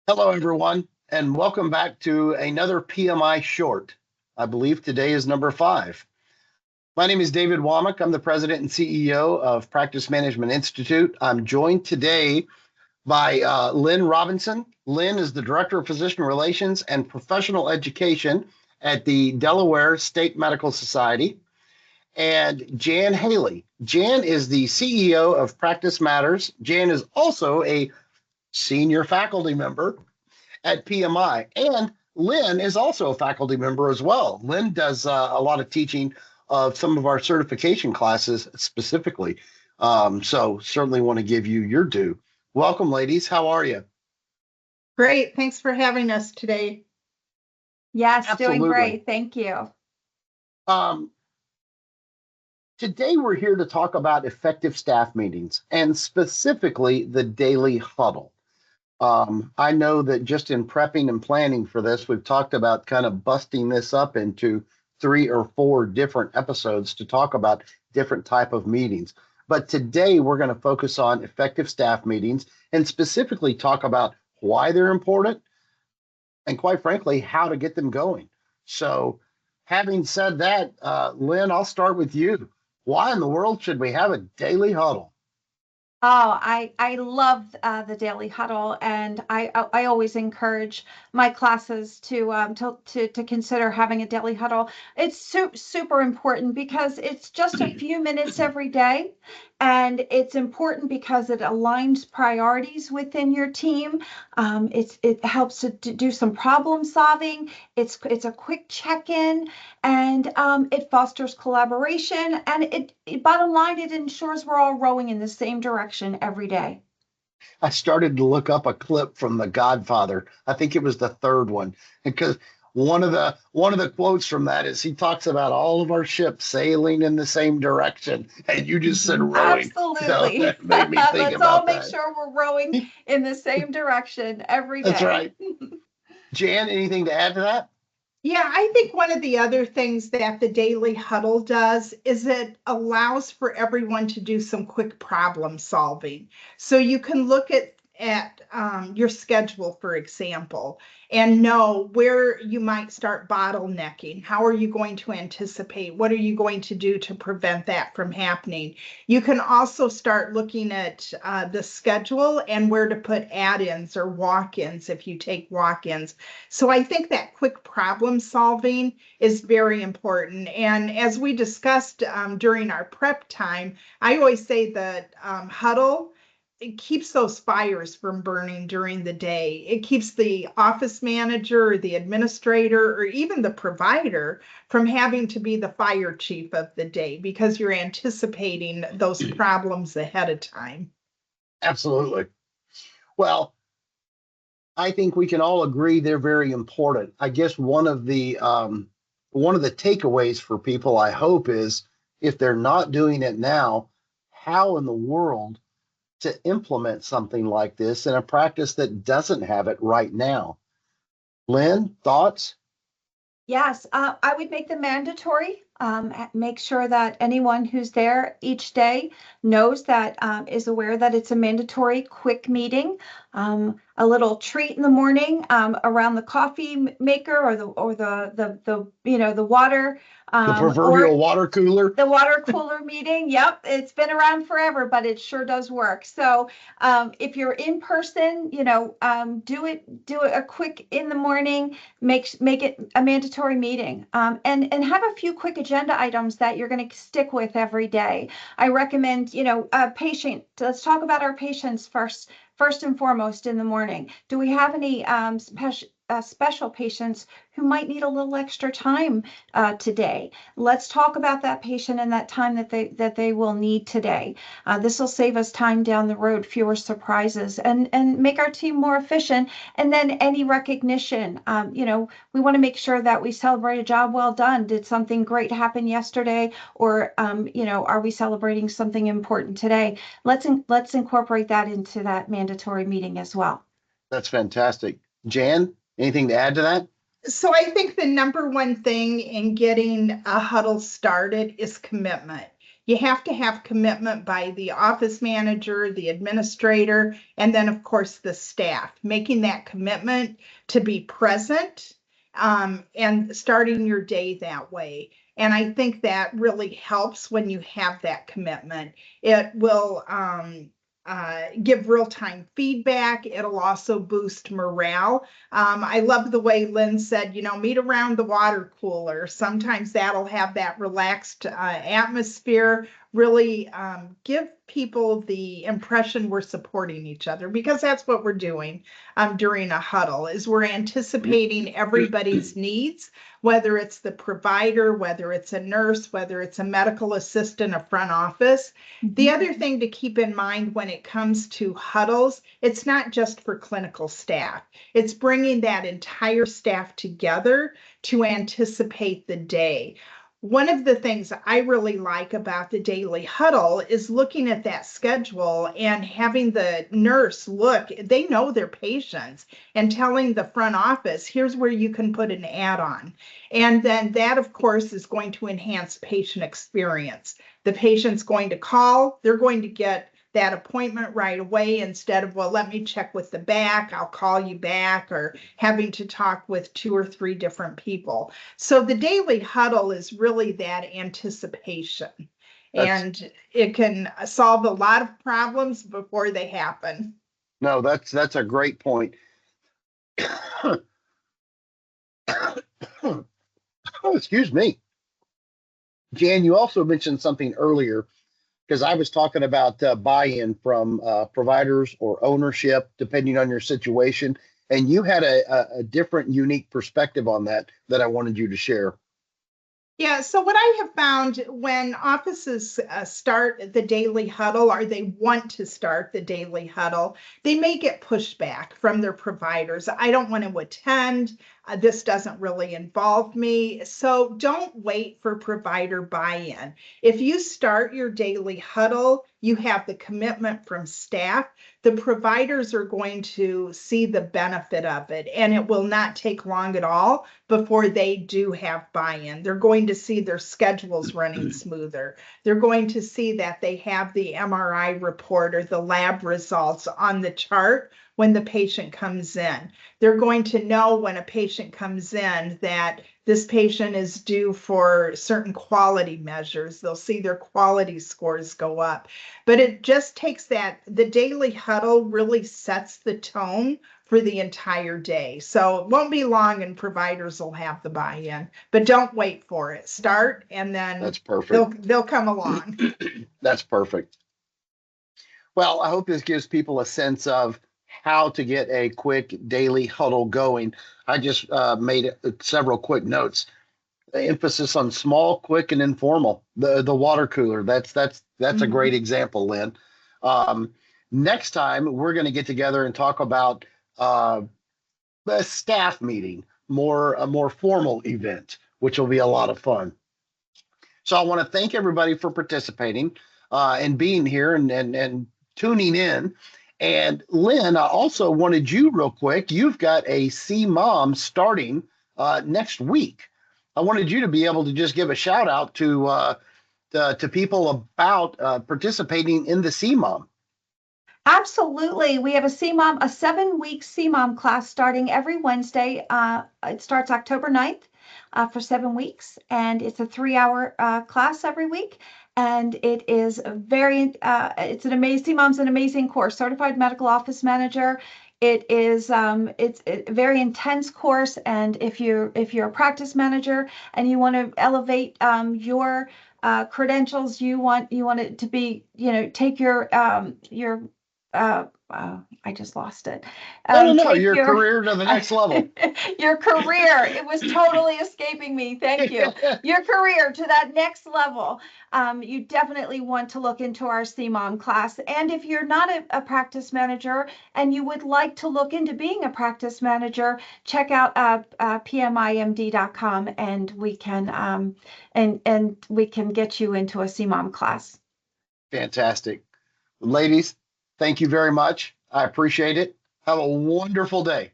Hello, everyone, and welcome back to another PMI short. I believe today is number 5. My name is David Womack. I'm the president and CEO of Practice Management Institute. I'm joined today by Lynn Robinson. Lynn is the Director of Physician Relations and Professional Education at the Delaware State Medical Society. And Jan Hailey. Jan is the CEO of Practice Matters. Jan is also a senior faculty member at PMI. And Lynn is also a faculty member as well. Lynn does a lot of teaching of some of our certification classes specifically. So certainly want to give you your due. Welcome, ladies. How are you? Great. Thanks for having us today. Yes, Absolutely. doing great. Thank you. Today, we're here to talk about effective staff meetings and specifically the daily huddle. I know that just in prepping and planning for this, we've talked about kind of busting this up into 3 or 4 different episodes to talk about different type of meetings. But today we're going to focus on effective staff meetings and specifically talk about why they're important and, quite frankly, how to get them going. So having said that, Lynn, I'll start with you. Why in the world should we have a daily huddle? Oh, I love the daily huddle, and I always encourage my classes to consider having a daily huddle. It's super important because it's just a few minutes every day, and it's important because it aligns priorities within your team. It helps to do some problem solving. It's a quick check-in, and it fosters collaboration, and bottom line, it ensures we're all rowing in the same direction every day. I started to look up a clip from The Godfather. I think it was the third one, because one of the quotes from that is he talks about all of our ships sailing in the same direction, and you just said rowing. Absolutely. So that made me think Let's about all make that. sure we're rowing in the same direction every day. That's right. Jan, anything to add to that? Yeah, I think one of the other things that the daily huddle does is it allows for everyone to do some quick problem solving. So you can look at your schedule, for example, and know where you might start bottlenecking. How are you going to anticipate? What are you going to do to prevent that from happening? You can also start looking at the schedule and where to put add-ins or walk-ins if you take walk-ins. So I think that quick problem solving is very important. And as we discussed during our prep time, I always say that Huddle, it keeps those fires from burning during the day. It keeps the office manager or the administrator or even the provider from having to be the fire chief of the day because you're anticipating those problems ahead of time. Absolutely. Well, I think we can all agree they're very important. I guess one of the takeaways for people, I hope, is if they're not doing it now, how in the world to implement something like this in a practice that doesn't have it right now? Lynn, thoughts? Yes, I would make them mandatory. Make sure that anyone who's there each day knows that is aware that it's a mandatory quick meeting. A little treat in the morning around the coffee maker or the the water. The proverbial water cooler. The water cooler meeting. Yep, it's been around forever, but it sure does work. So if you're in person, do a quick in the morning. Make it a mandatory meeting, and have a few quick agenda items that you're going to stick with every day. I recommend, a patient. Let's talk about our patients first and foremost in the morning. Do we have any special patients who might need a little extra time today? Let's talk about that patient and that time that they will need today. This will save us time down the road, fewer surprises, and make our team more efficient. And then any recognition, we want to make sure that we celebrate a job well done. Did something great happen yesterday, or are we celebrating something important today? Let's incorporate that into that mandatory meeting as well. That's fantastic. Jan, anything to add to that? So I think the number one thing in getting a huddle started is commitment. You have to have commitment by the office manager, the administrator, and then of course the staff, making that commitment to be present and starting your day that way. And I think that really helps when you have that commitment. It will give real-time feedback. It'll also boost morale. I love the way Lynn said, meet around the water cooler. Sometimes that'll have that relaxed atmosphere, really give people the impression we're supporting each other, because that's what we're doing during a huddle, is we're anticipating everybody's needs, whether it's the provider, whether it's a nurse, whether it's a medical assistant, a front office. The other thing to keep in mind when it comes to huddles, it's not just for clinical staff. It's bringing that entire staff together to anticipate the day. One of the things I really like about the daily huddle is looking at that schedule and having the nurse look, they know their patients, and telling the front office, here's where you can put an add-on. And then that, of course, is going to enhance patient experience. The patient's going to call, they're going to get that appointment right away, instead of, well, let me check with the back, I'll call you back, or having to talk with 2 or 3 different people. So the daily huddle is really that anticipation, and it can solve a lot of problems before they happen. No, that's a great point. Oh, excuse me. Jan, you also mentioned something earlier, because I was talking about buy-in from providers or ownership, depending on your situation. And you had a different, unique perspective on that I wanted you to share. Yeah, so what I have found when offices start the daily huddle, or they want to start the daily huddle, they may get pushback from their providers. I don't want to attend. This doesn't really involve me. So don't wait for provider buy-in. If you start your daily huddle, you have the commitment from staff. The providers are going to see the benefit of it, and it will not take long at all before they do have buy-in. They're going to see their schedules running smoother. They're going to see that they have the MRI report or the lab results on the chart when the patient comes in. They're going to know when a patient comes in that this patient is due for certain quality measures. They'll see their quality scores go up. But it just takes that, the daily huddle really sets the tone for the entire day. So it won't be long and providers will have the buy-in, but don't wait for it. Start, and then That's perfect. They'll come along. That's perfect. Well, I hope this gives people a sense of how to get a quick daily huddle going. I just made several quick notes. The emphasis on small, quick, and informal. The water cooler. That's a great example, Lynn. Next time we're going to get together and talk about a staff meeting, a more formal event, which will be a lot of fun. So I want to thank everybody for participating and being here and tuning in. And Lynn, I also wanted you real quick. You've got a CMOM starting next week. I wanted you to be able to just give a shout out to people about participating in the CMOM. Absolutely. We have a 7-week CMOM class starting every Wednesday. It starts October 9th for 7 weeks, and it's a 3-hour class every week. And it is it's an amazing, CMOM's an amazing course, Certified Medical Office Manager. It is it's a very intense course, and if you're a practice manager and you want to elevate your credentials, you want it to be, take your I just lost it. No, your career to the next level. Your career. It was totally escaping me. Thank you. Your career to that next level. You definitely want to look into our CMOM class. And if you're not a practice manager and you would like to look into being a practice manager, check out PMIMD.com, and we can and we can get you into a CMOM class. Fantastic. Ladies, thank you very much. I appreciate it. Have a wonderful day.